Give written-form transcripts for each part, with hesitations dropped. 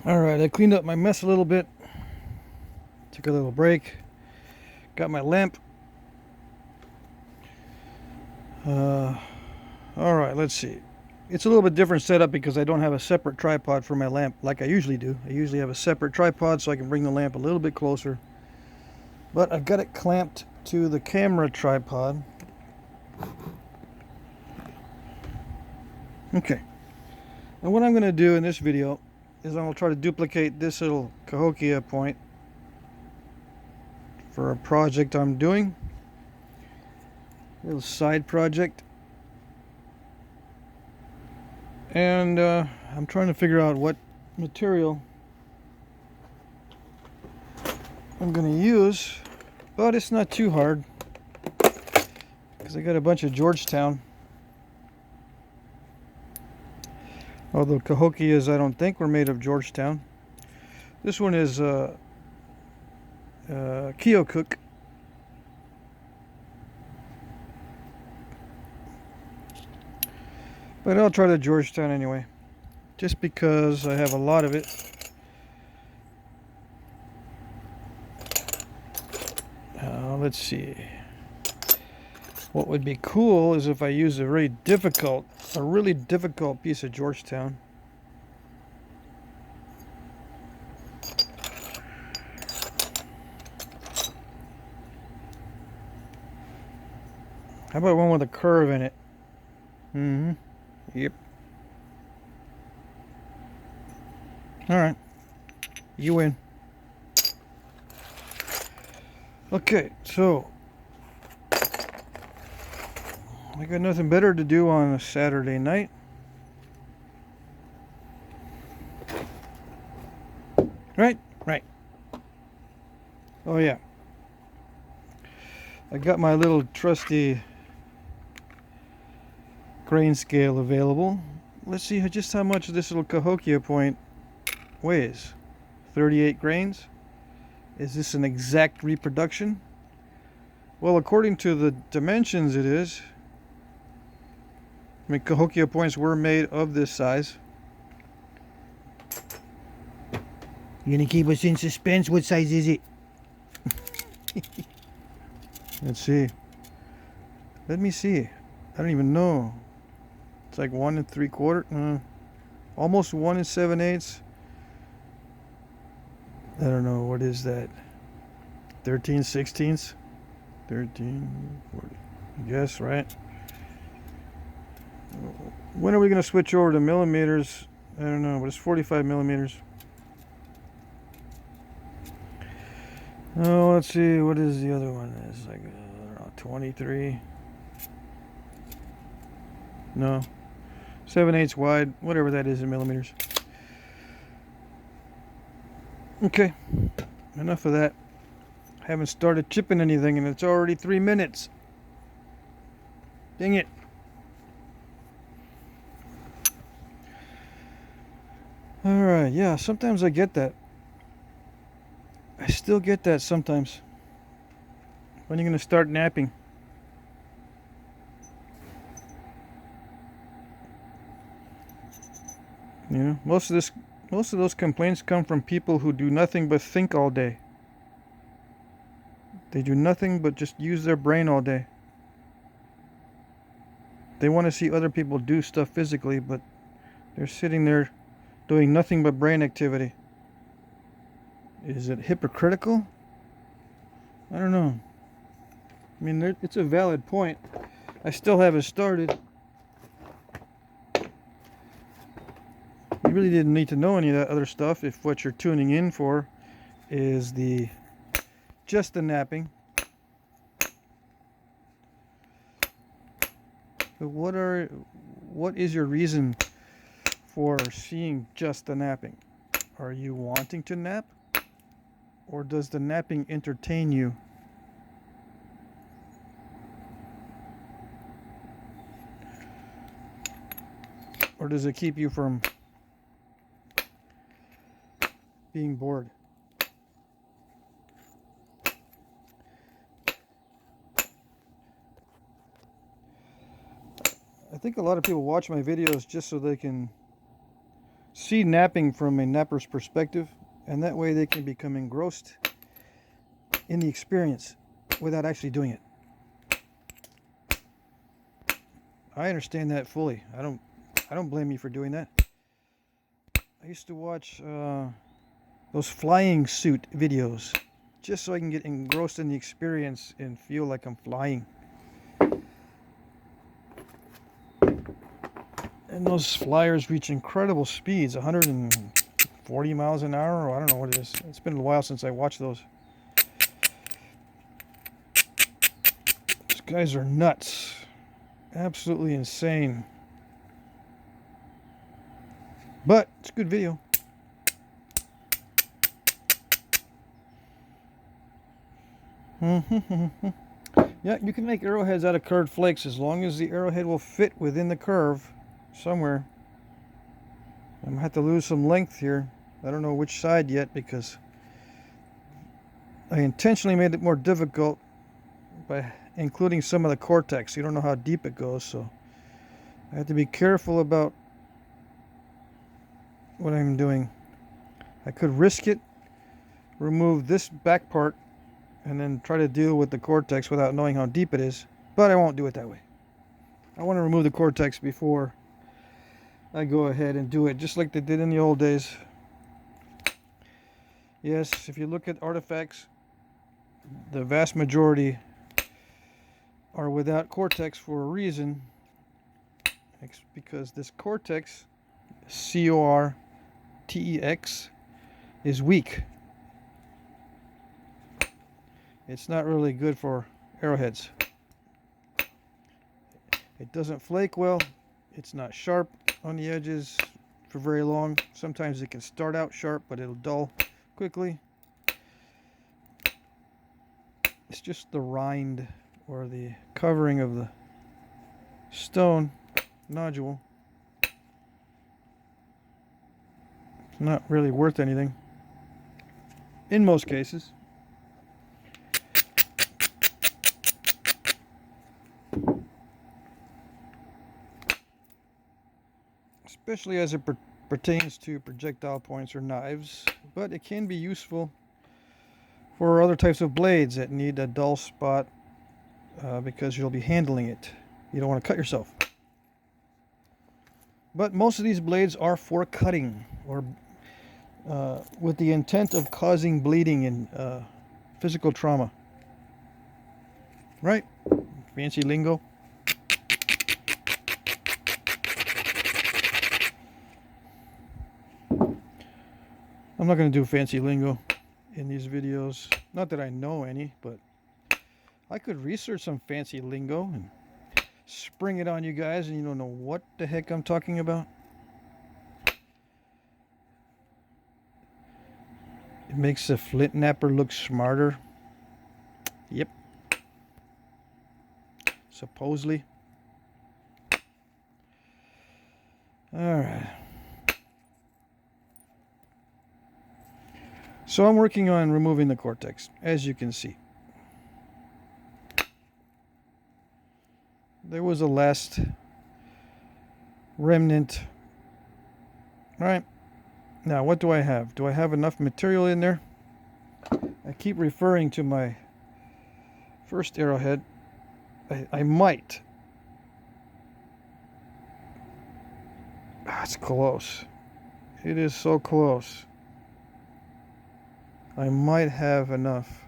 Alright, I cleaned up my mess a little bit. Took a little break. Got my lamp. Alright, let's see. It's a little bit different setup because I don't have a separate tripod for my lamp like I usually do. I usually have a separate tripod so I can bring the lamp a little bit closer. But I've got it clamped to the camera tripod. Okay. And what I'm going to do in this video is I'm going to try to duplicate this little Cahokia point for a project I'm doing. A little side project. And I'm trying to figure out what material I'm going to use, but it's not too hard because I got a bunch of Georgetown. Although Cahokias I don't think were made of Georgetown. This one is Keokuk. But I'll try the Georgetown anyway, just because I have a lot of it. Let's see. What would be cool is if I use a really difficult piece of Georgetown. How about one with a curve in it? Yep. Alright. You win. Okay, so I got nothing better to do on a Saturday night. Right? Right. Oh yeah. I got my little trusty grain scale available. Let's see just how much this little Cahokia point weighs. 38 grains. Is this an exact reproduction? Well, according to the dimensions it is. I mean, Cahokia points were made of this size. You gonna keep us in suspense? What size is it? Let's see. Let me see. I don't even know. It's like 1 3/4. Almost 1 7/8. I don't know. What is that? 13/16. 13, 40. I guess, right? When are we going to switch over to millimeters? I don't know. What is 45 millimeters? Oh, let's see. What is the other one? It's like, I don't know, 23. No. 7/8 wide. Whatever that is in millimeters. Okay. Enough of that. I haven't started chipping anything and it's already 3 minutes. Dang it. Alright, yeah, sometimes I get that. I still get that sometimes. When are you going to start napping? You know, most of those complaints come from people who do nothing but think all day. They do nothing but just use their brain all day. They want to see other people do stuff physically, but they're sitting there doing nothing but brain activity. Is it hypocritical? I don't know. I mean, it's a valid point. I still haven't started. You really didn't need to know any of that other stuff if what you're tuning in for is just the napping. But what is your reason for seeing just the napping? Are you wanting to nap? Or does the napping entertain you? Or does it keep you from being bored? I think a lot of people watch my videos just so they can see knapping from a napper's perspective, and that way they can become engrossed in the experience without actually doing it. I understand that fully. I don't blame you for doing that. I used to watch those flying suit videos just so I can get engrossed in the experience and feel like I'm flying. And those flyers reach incredible speeds, 140 miles an hour, or I don't know what it is. It's been a while since I watched those. These guys are nuts. Absolutely insane. But it's a good video. Yeah, you can make arrowheads out of curved flakes as long as the arrowhead will fit within the curve somewhere. I'm going to have to lose some length here. I don't know which side yet because I intentionally made it more difficult by including some of the Cortex. You don't know how deep it goes, so I have to be careful about what I'm doing. I could risk it, remove this back part, and then try to deal with the Cortex without knowing how deep it is, but I won't do it that way. I want to remove the Cortex before I go ahead and do it, just like they did in the old days. Yes, if you look at artifacts, the vast majority are without Cortex for a reason. It's because this Cortex, C-O-R-T-E-X, is weak. It's not really good for arrowheads. It doesn't flake well. It's not sharp on the edges for very long. Sometimes it can start out sharp, but it'll dull quickly. It's just the rind or the covering of the stone nodule. It's not really worth anything in most cases. Especially as it pertains to projectile points or knives, but it can be useful for other types of blades that need a dull spot because you'll be handling it. You don't want to cut yourself. But most of these blades are for cutting or with the intent of causing bleeding and physical trauma. Right? Fancy lingo. I'm not going to do fancy lingo in these videos. Not that I know any, but I could research some fancy lingo and spring it on you guys and you don't know what the heck I'm talking about. It makes the flint napper look smarter. Yep. Supposedly. Alright. So I'm working on removing the Cortex, as you can see. There was a last remnant. All right. Now, what do I have? Do I have enough material in there? I keep referring to my first arrowhead. I might. It's close. It is so close. I might have enough.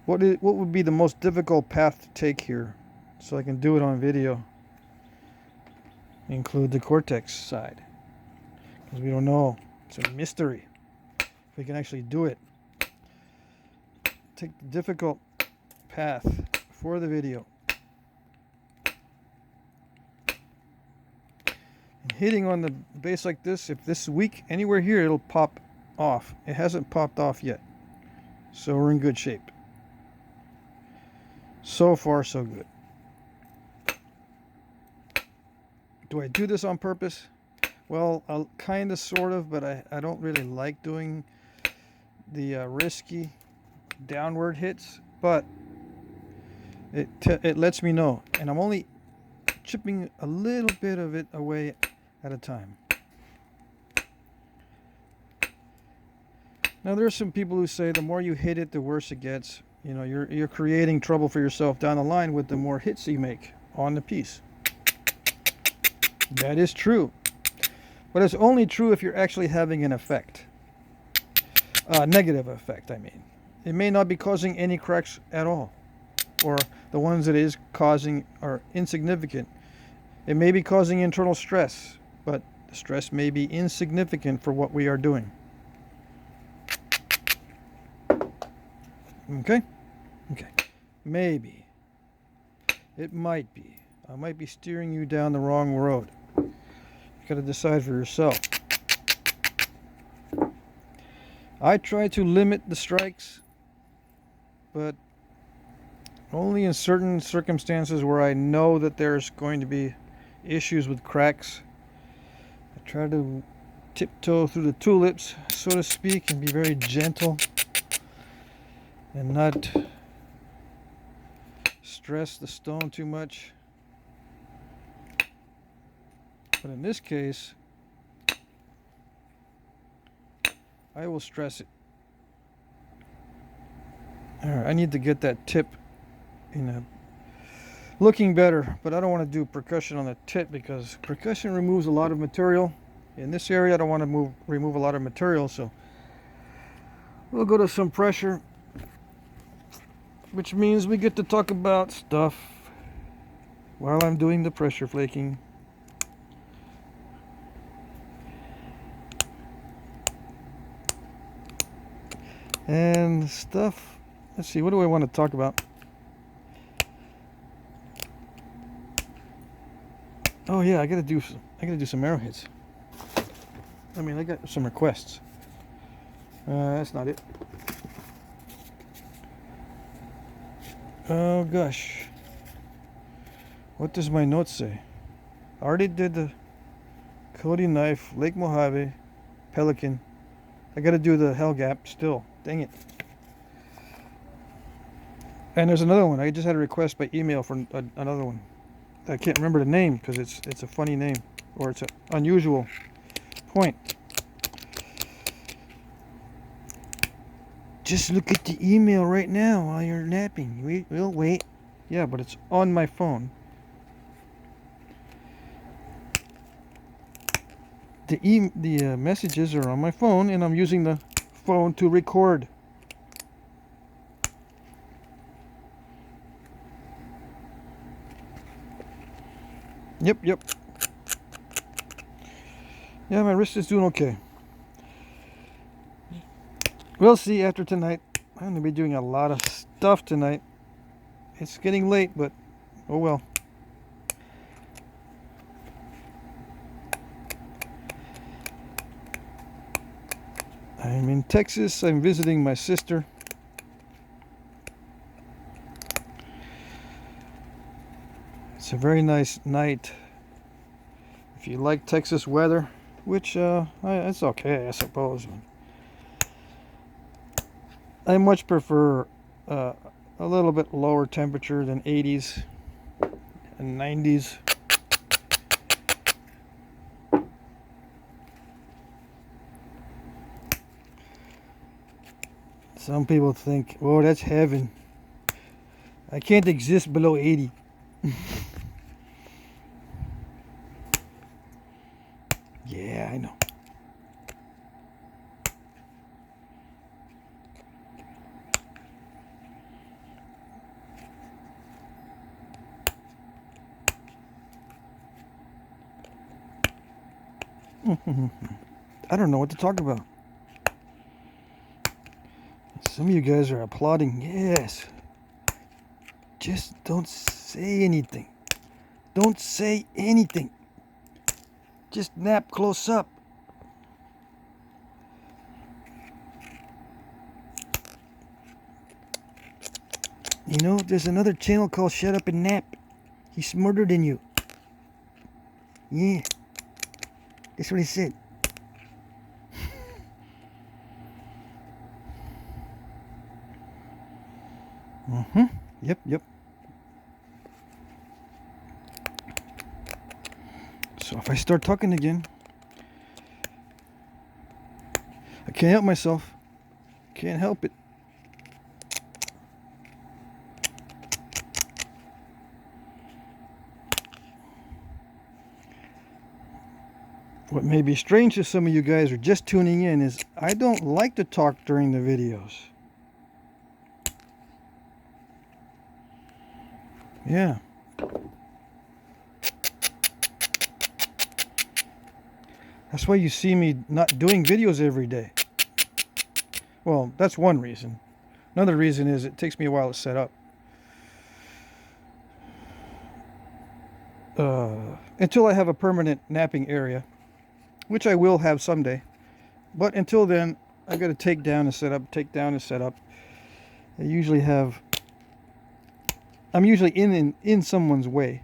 What would be the most difficult path to take here so I can do it on video? Include the Cortex side. Because we don't know. It's a mystery. If we can actually do it. Take the difficult path for the video. And hitting on the base like this, if this is weak, anywhere here it'll pop off. It hasn't popped off yet. So we're in good shape. So far, so good. Do I do this on purpose? Well, kind of, sort of, but I don't really like doing the risky downward hits, but it lets me know. And I'm only chipping a little bit of it away at a time. Now there are some people who say the more you hit it, the worse it gets. You know, you're creating trouble for yourself down the line with the more hits you make on the piece. That is true. But it's only true if you're actually having an effect. Negative effect, I mean. It may not be causing any cracks at all. Or the ones that it is causing are insignificant. It may be causing internal stress, but the stress may be insignificant for what we are doing. Okay? Okay. Maybe. It might be. I might be steering you down the wrong road. You gotta decide for yourself. I try to limit the strikes, but only in certain circumstances where I know that there's going to be issues with cracks. I try to tiptoe through the tulips, so to speak, and be very gentle and not stress the stone too much. But in this case, I will stress it. Alright, I need to get that tip looking better, but I don't want to do percussion on the tip because percussion removes a lot of material. In this area, I don't want to remove a lot of material, so we'll go to some pressure, which means we get to talk about stuff while I'm doing the pressure flaking. And stuff, let's see, what do I want to talk about? Oh yeah, I gotta do some arrowheads. I mean, I got some requests. That's not it. Oh gosh, what does my notes say? I already did the Cody knife, Lake Mojave, Pelican. I gotta do the Hell Gap still. Dang it. And there's another one. I just had a request by email for another one. I can't remember the name because it's a funny name, or it's an unusual point. Just look at the email right now while you're napping. We'll wait. Yeah, but it's on my phone. The messages are on my phone, and I'm using the phone to record. Yep. Yeah, my wrist is doing okay. We'll see after tonight. I'm going to be doing a lot of stuff tonight. It's getting late, but oh well. I'm in Texas. I'm visiting my sister. It's a very nice night. If you like Texas weather, which it's okay, I suppose. I much prefer a little bit lower temperature than 80s and 90s. Some people think, oh, that's heaven. I can't exist below 80. Yeah, I know. I don't know what to talk about. Some of you guys are applauding. Yes. Just don't say anything. Don't say anything. Just nap close up. You know, there's another channel called Shut Up and Nap. He's smarter than you. Yeah. That's what he said. Yep. So if I start talking again, I can't help myself. Can't help it. What may be strange to some of you guys who are just tuning in is I don't like to talk during the videos. Yeah. That's why you see me not doing videos every day. Well, that's one reason. Another reason is it takes me a while to set up. Until I have a permanent napping area, which I will have someday. But until then, I got to take down and set up, take down and set up. I'm usually in someone's way.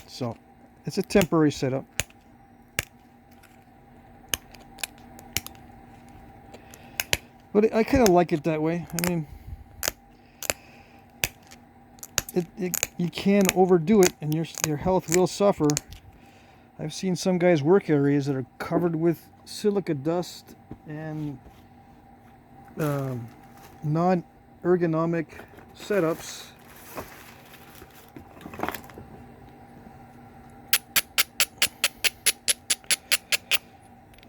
So, it's a temporary setup. But I kind of like it that way. I mean, you can overdo it and your health will suffer. I've seen some guys' work areas that are covered with silica dust and non-ergonomic setups.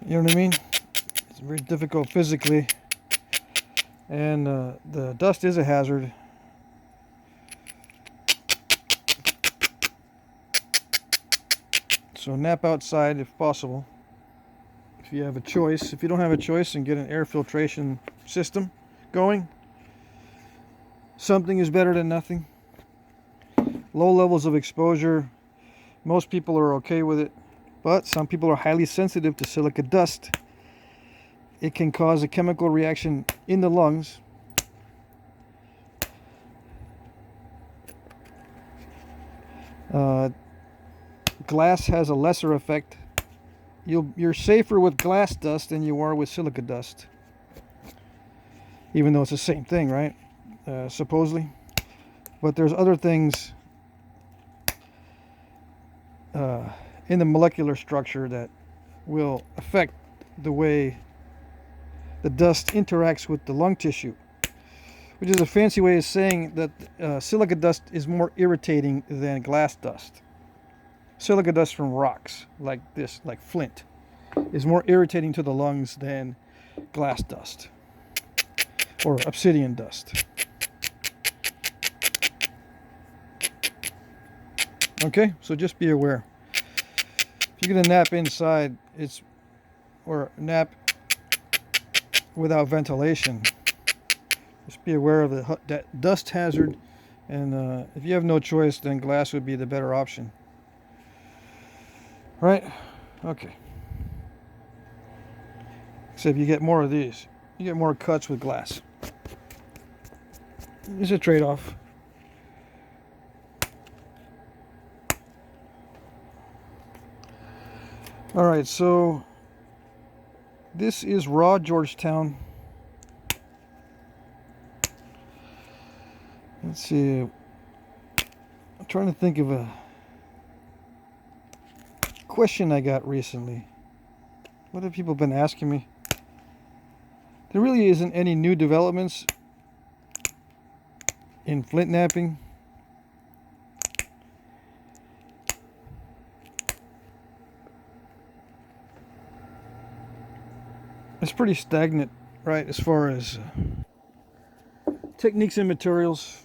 You know what I mean? It's very difficult physically. And the dust is a hazard. So nap outside if possible. If you have a choice. If you don't have a choice, then get an air filtration system going. Something is better than nothing. Low levels of exposure. Most people are okay with it. But some people are highly sensitive to silica dust. It can cause a chemical reaction in the lungs. Glass has a lesser effect. You're safer with glass dust than you are with silica dust. Even though it's the same thing, right? Supposedly. But there's other things in the molecular structure that will affect the way the dust interacts with the lung tissue, which is a fancy way of saying that silica dust is more irritating than glass dust. Silica dust from rocks like this, like flint, is more irritating to the lungs than glass dust or obsidian dust. Okay, so just be aware. If you're gonna nap inside, or nap without ventilation, just be aware of that dust hazard. And if you have no choice, then glass would be the better option. Right? Okay. Except you get more of these. You get more cuts with glass. It's a trade-off. Alright, so this is raw Georgetown. Let's see. I'm trying to think of a question I got recently. What have people been asking me? There really isn't any new developments in flint napping. It's pretty stagnant, right, as far as techniques and materials.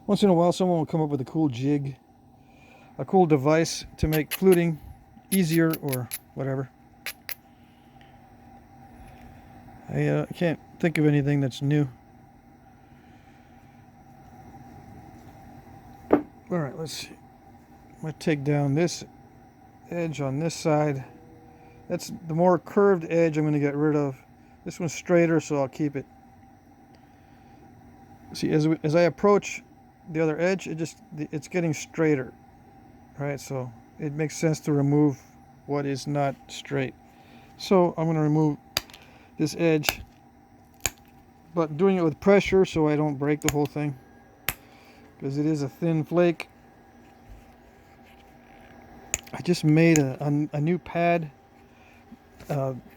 Once in a while, someone will come up with a cool jig, a cool device to make fluting easier or whatever. I can't think of anything that's new. Alright, let's see. I'm going to take down this edge on this side. That's the more curved edge I'm going to get rid of. This one's straighter, so I'll keep it. See, as I approach the other edge, it's getting straighter. Right, so it makes sense to remove what is not straight. So I'm going to remove this edge, but doing it with pressure so I don't break the whole thing, because it is a thin flake. I just made a new pad.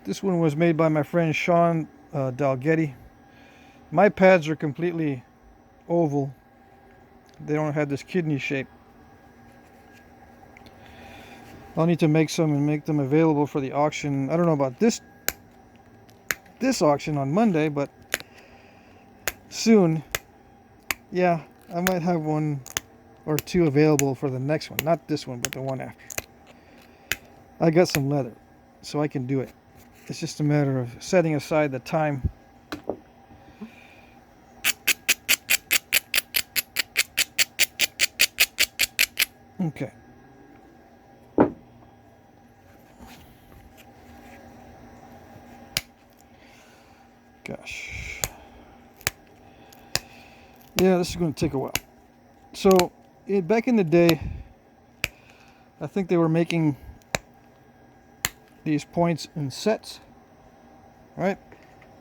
This one was made by my friend Sean Dalgetty. My pads are completely oval. They don't have this kidney shape. I'll need to make some and make them available for the auction. I don't know about this auction on Monday, but soon. Yeah, I might have one or two available for the next one. Not this one, but the one after. I got some leather, so I can do it. It's just a matter of setting aside the time. Okay. Gosh. Yeah, this is going to take a while. So, back in the day, I think they were making these points in sets, right?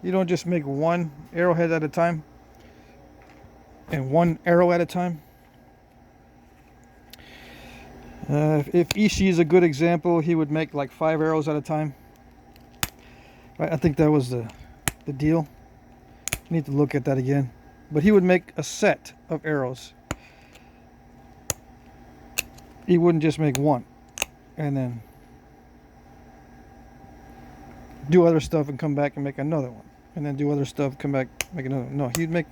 You don't just make one arrowhead at a time and one arrow at a time. If Ishii is a good example, he would make like 5 arrows at a time. Right? I think that was the deal. I need to look at that again. But he would make a set of arrows. He wouldn't just make one and then do other stuff and come back and make another one, and then do other stuff, come back, make another one. No, he'd make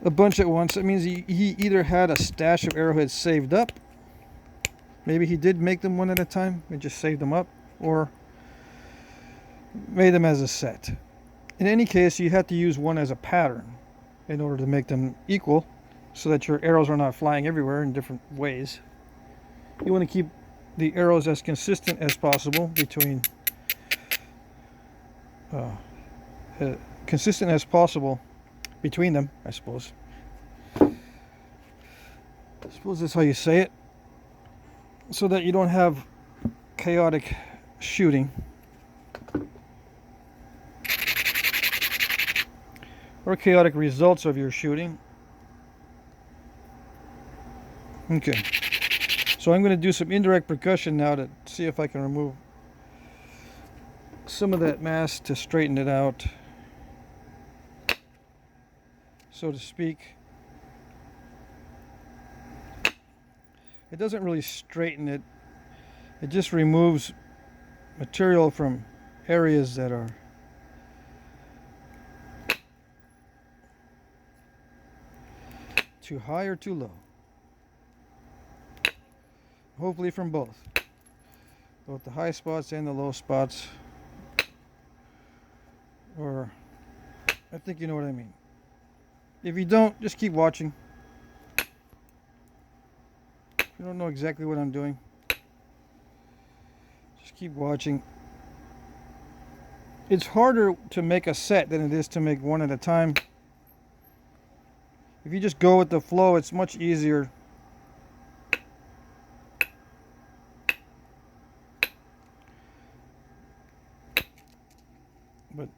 a bunch at once. That means he either had a stash of arrowheads saved up, maybe he did make them one at a time and just saved them up, or made them as a set. In any case, you have to use one as a pattern in order to make them equal, so that your arrows are not flying everywhere in different ways. You want to keep the arrows as consistent as possible between between them, I suppose. I suppose that's how you say it, so that you don't have chaotic shooting or chaotic results of your shooting. Okay, so I'm going to do some indirect percussion now to see if I can remove some of that mass to straighten it out, so to speak. It doesn't really straighten it, it just removes material from areas that are too high or too low. Hopefully from both the high spots and the low spots. Or, I think you know what I mean. If you don't, just keep watching. If you don't know exactly what I'm doing, just keep watching. It's harder to make a set than it is to make one at a time. If you just go with the flow, it's much easier. But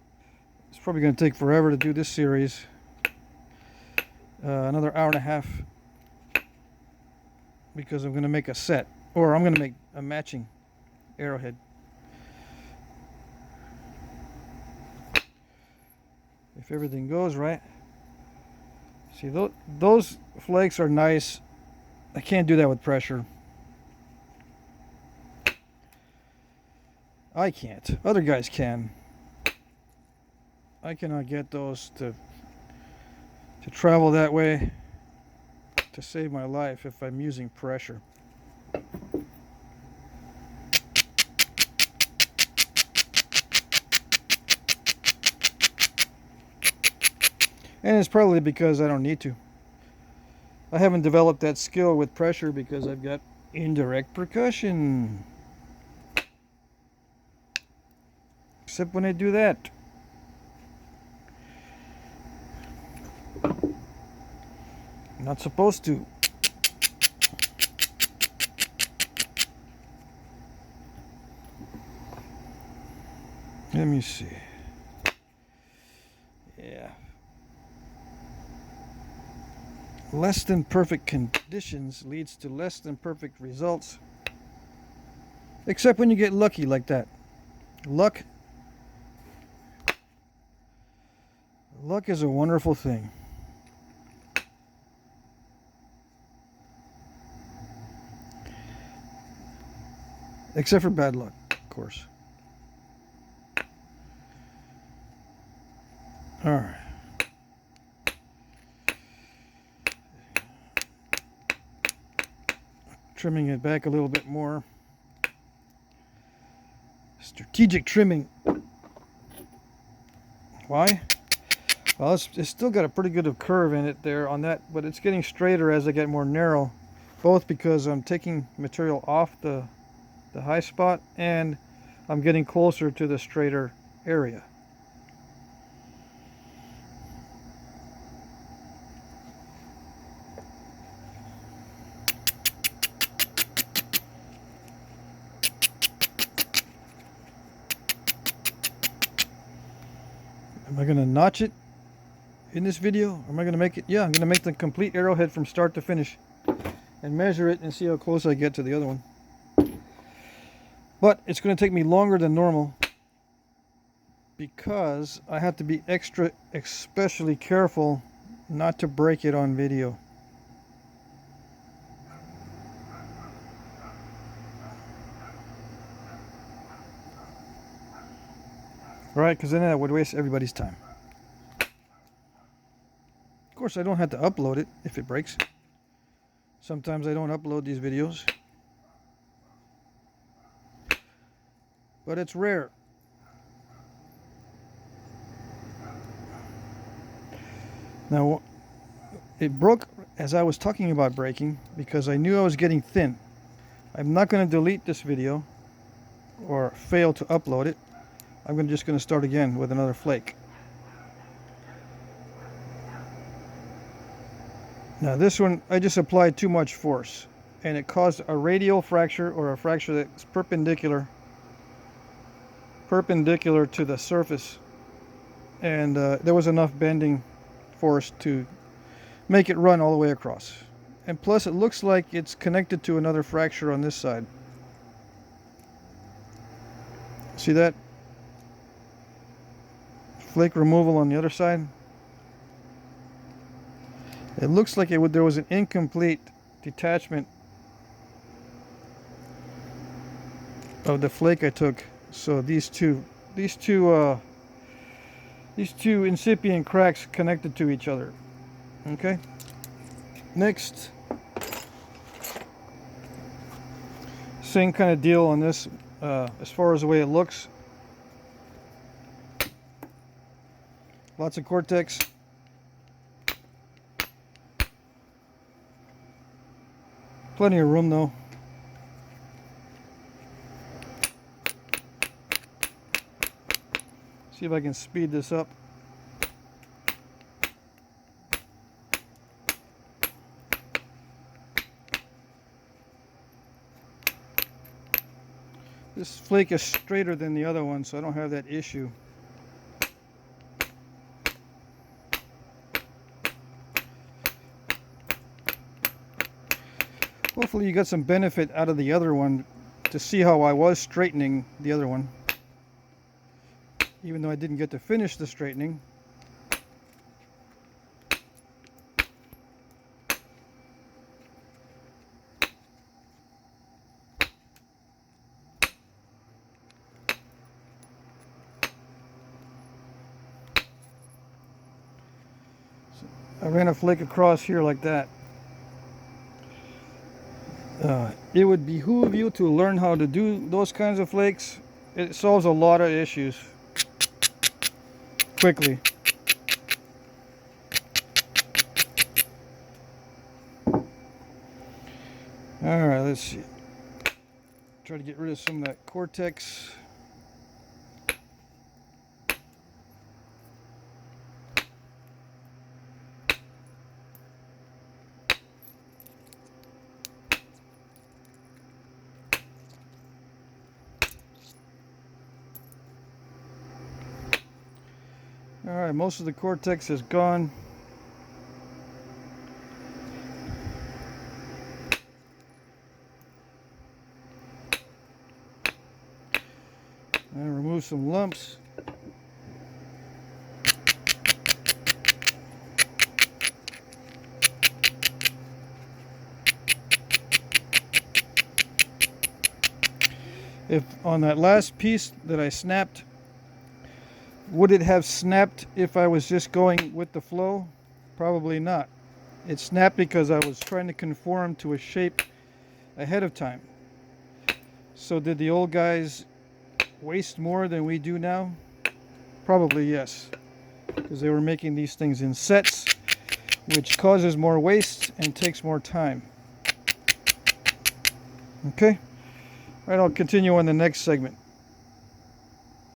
it's probably going to take forever to do this series. Another hour and a half. Because I'm going to make a set. Or I'm going to make a matching arrowhead. If everything goes right. See, those flakes are nice. I can't do that with pressure. I can't. Other guys can. I cannot get those to travel that way to save my life if I'm using pressure. And it's probably because I don't need to. I haven't developed that skill with pressure because I've got indirect percussion. Except when I do that. I'm not supposed to. Let me see. Yeah. Less than perfect conditions leads to less than perfect results. Except when you get lucky like that. Luck is a wonderful thing. Except for bad luck, of course. All right. Trimming it back a little bit more. Strategic trimming. Why? Well, it's still got a pretty good of curve in it there on that, but it's getting straighter as I get more narrow. Both because I'm taking material off the high spot and I'm getting closer to the straighter area. Am I going to notch it in this video? Or am I going to make it? Yeah, I'm going to make the complete arrowhead from start to finish and measure it and see how close I get to the other one. But it's going to take me longer than normal because I have to be especially careful not to break it on video. Right, because then that would waste everybody's time. Of course, I don't have to upload it if it breaks. Sometimes I don't upload these videos. But it's rare. Now, it broke as I was talking about breaking because I knew I was getting thin. I'm not going to delete this video or fail to upload it. I'm just going to start again with another flake. Now this one, I just applied too much force and it caused a radial fracture, or a fracture that's perpendicular to the surface, and there was enough bending force to make it run all the way across. And plus it looks like it's connected to another fracture on this side. See that? Flake removal on the other side. It looks like there was an incomplete detachment of the flake I took. So these two incipient cracks connected to each other. Okay. Next, same kind of deal on this as far as the way it looks. Lots of Cortex. Plenty of room though. See if I can speed this up. This flake is straighter than the other one, so I don't have that issue. Hopefully you got some benefit out of the other one to see how I was straightening the other one. Even though I didn't get to finish the straightening. So I ran a flake across here like that. It would behoove you to learn how to do those kinds of flakes. It solves a lot of issues quickly. Alright, let's see. Try to get rid of some of that Cortex. Alright, most of the Cortex is gone. And remove some lumps. If on that last piece that I snapped, would it have snapped if I was just going with the flow? Probably not. It snapped because I was trying to conform to a shape ahead of time. So did the old guys waste more than we do now? Probably yes, because they were making these things in sets, which causes more waste and takes more time. Okay? All right, I'll continue on the next segment.